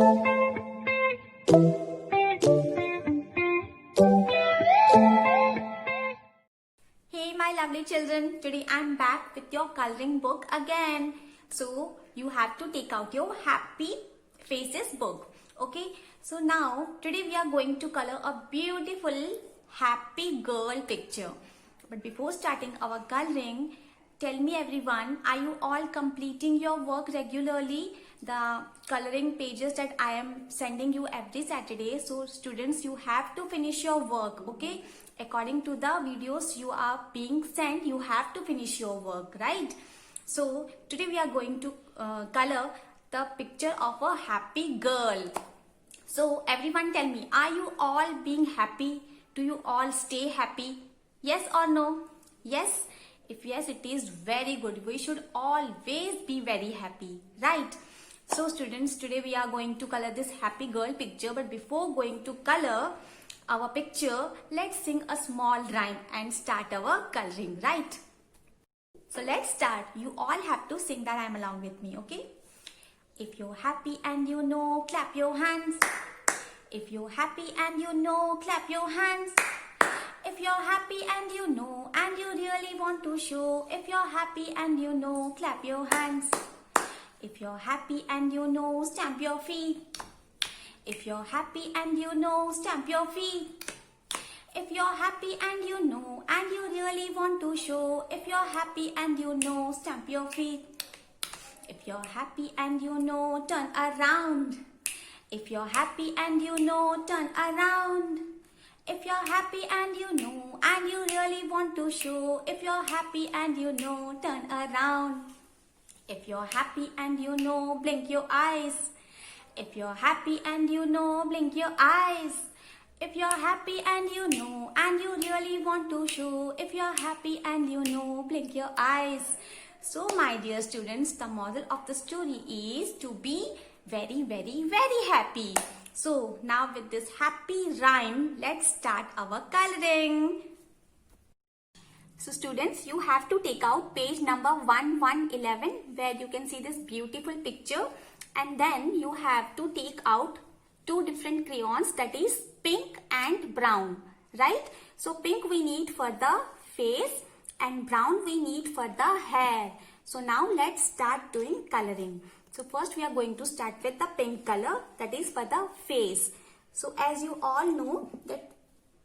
Hey my lovely children, today I'm back with your coloring book again. So you have to take out your happy faces book. Okay, so now today we are going to color a beautiful happy girl picture. But before starting our coloring, tell me everyone, are you all completing your work regularly? The coloring pages that I am sending you every Saturday. So students, you have to finish your work, okay? According to the videos you are being sent, you have to finish your work, right? So today we are going to color the picture of a happy girl. So everyone tell me, are you all being happy? Do you all stay happy? Yes or no? Yes? If yes, it is very good. We should always be very happy, right? So students, today we are going to color this happy girl picture. But before going to color our picture, let's sing a small rhyme and start our coloring, right? So let's start. You all have to sing the rhyme along with me, okay? If you're happy and you know, clap your hands. If you're happy and you know, clap your hands. If you're happy and you know, and you really want to show. If you're happy and you know, clap your hands. If you're happy and you know, stamp your feet. If you're happy and you know, stamp your feet. If you're happy and you know, and you really want to show. If you're happy and you know, stamp your feet. If you're happy and you know, turn around. If you're happy and you know, turn around. If you're happy and you know, and you really want to show. If you're happy and you know, turn around. If you're happy and you know, blink your eyes. If you're happy and you know, blink your eyes. If you're happy and you know, and you really want to show. If you're happy and you know, blink your eyes. So my dear students, the moral of the story is to be very, very, very happy. So now with this happy rhyme, let's start our coloring. So students, you have to take out page number 1111 where you can see this beautiful picture, and then you have to take out two different crayons, that is pink and brown, right? So pink we need for the face and brown we need for the hair. So now let's start doing coloring. So first we are going to start with the pink color, that is for the face. So as you all know that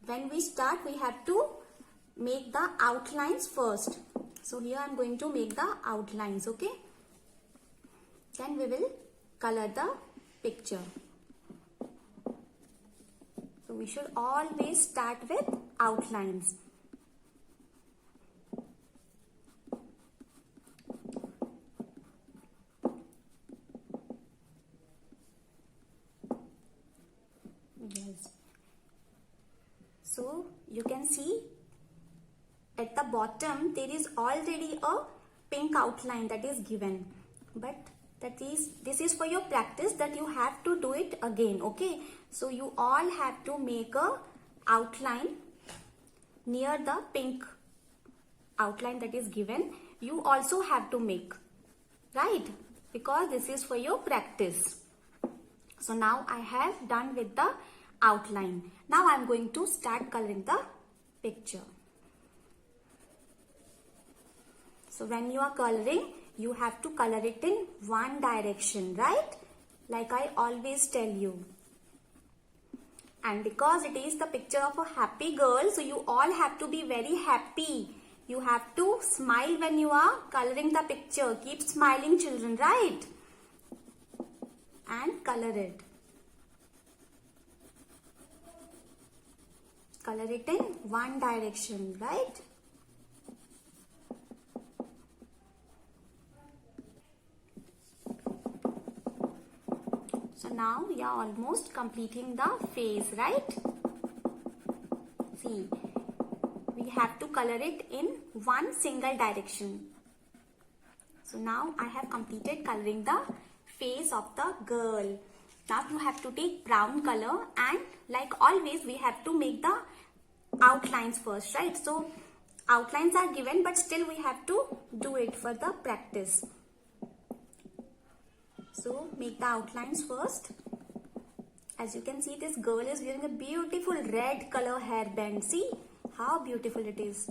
when we start we have to make the outlines first. So here I am going to make the outlines, okay? Then we will color the picture. So we should always start with outlines. Yes. So you can see at the bottom there is already a pink outline that is given, but this is for your practice that you have to do it again, okay? So you all have to make a outline near the pink outline that is given. You also have to make, right? Because this is for your practice. So now I have done with the outline. Now I am going to start coloring the picture. So when you are coloring, you have to color it in one direction, right? Like I always tell you. And because it is the picture of a happy girl, so you all have to be very happy. You have to smile when you are coloring the picture. Keep smiling, children, right? And color it. Color it in one direction, right? So now we are almost completing the face, right? See, we have to color it in one single direction. So now I have completed coloring the face of the girl. Now you have to take brown color, and like always we have to make the outlines first, right? So outlines are given, but still we have to do it for the practice. So make the outlines first. As you can see, this girl is wearing a beautiful red color hairband. See how beautiful it is.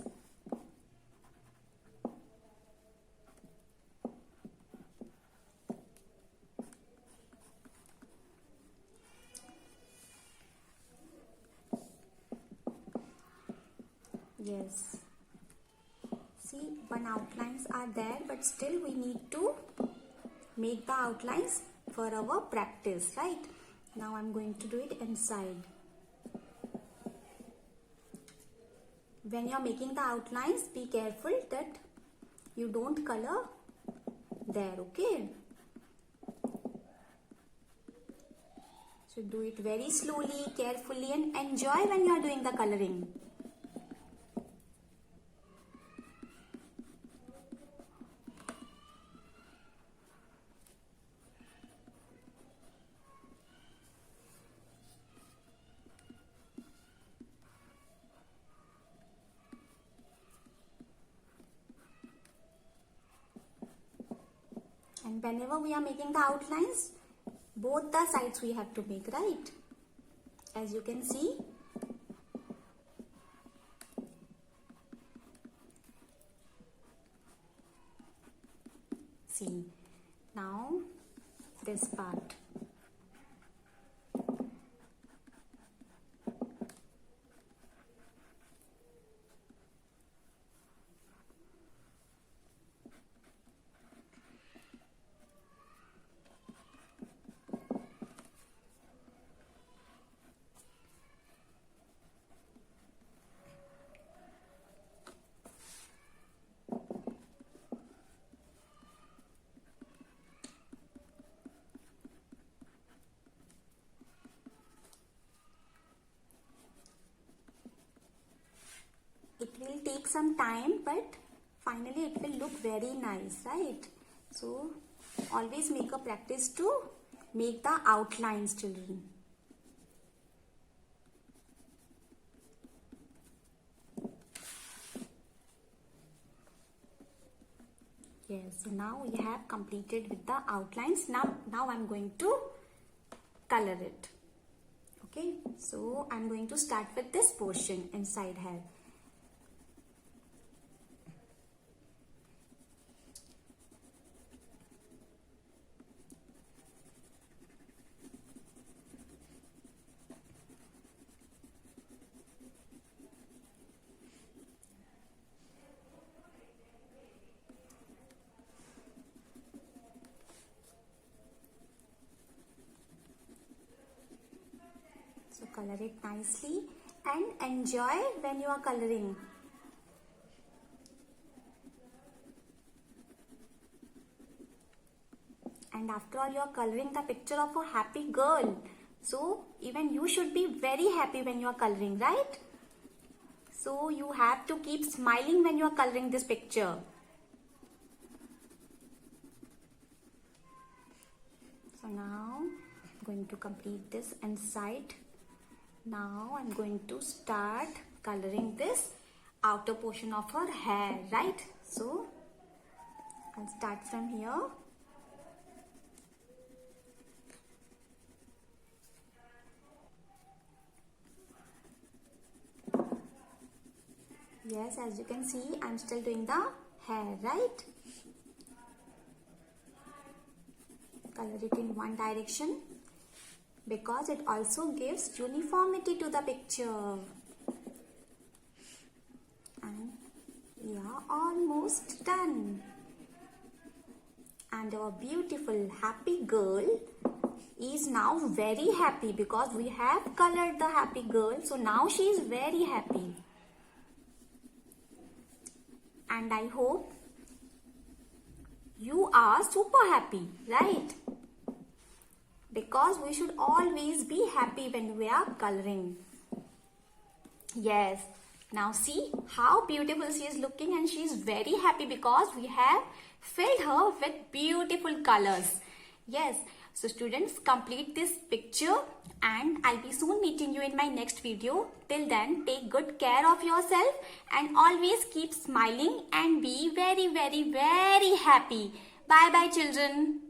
Yes. See, one outlines are there, but still we need to make the outlines for our practice, right? Now I'm going to do it inside. When you're making the outlines, be careful that you don't color there, okay? So do it very slowly, carefully, and enjoy when you're doing the coloring. And whenever we are making the outlines, both the sides we have to make, right? As you can see. See, now this part. It will take some time, but finally it will look very nice, right? So always make a practice to make the outlines, children. Yes, so now we have completed with the outlines. Now I'm going to color it. Okay, so I'm going to start with this portion inside here. So color it nicely and enjoy when you are coloring. And after all, you are coloring the picture of a happy girl. So even you should be very happy when you are coloring, right? So you have to keep smiling when you are coloring this picture. So now I'm going to complete this inside. Now I'm going to start coloring this outer portion of her hair, right? So I'll start from here. Yes, as you can see, I'm still doing the hair, right? Color it in one direction, because it also gives uniformity to the picture. And we are almost done. And our beautiful happy girl is now very happy because we have colored the happy girl. So now she is very happy. And I hope you are super happy, right? Because we should always be happy when we are coloring. Yes. Now see how beautiful she is looking, and she is very happy because we have filled her with beautiful colors. Yes. So students, complete this picture and I'll be soon meeting you in my next video. Till then, take good care of yourself and always keep smiling and be very, very, very happy. Bye bye children.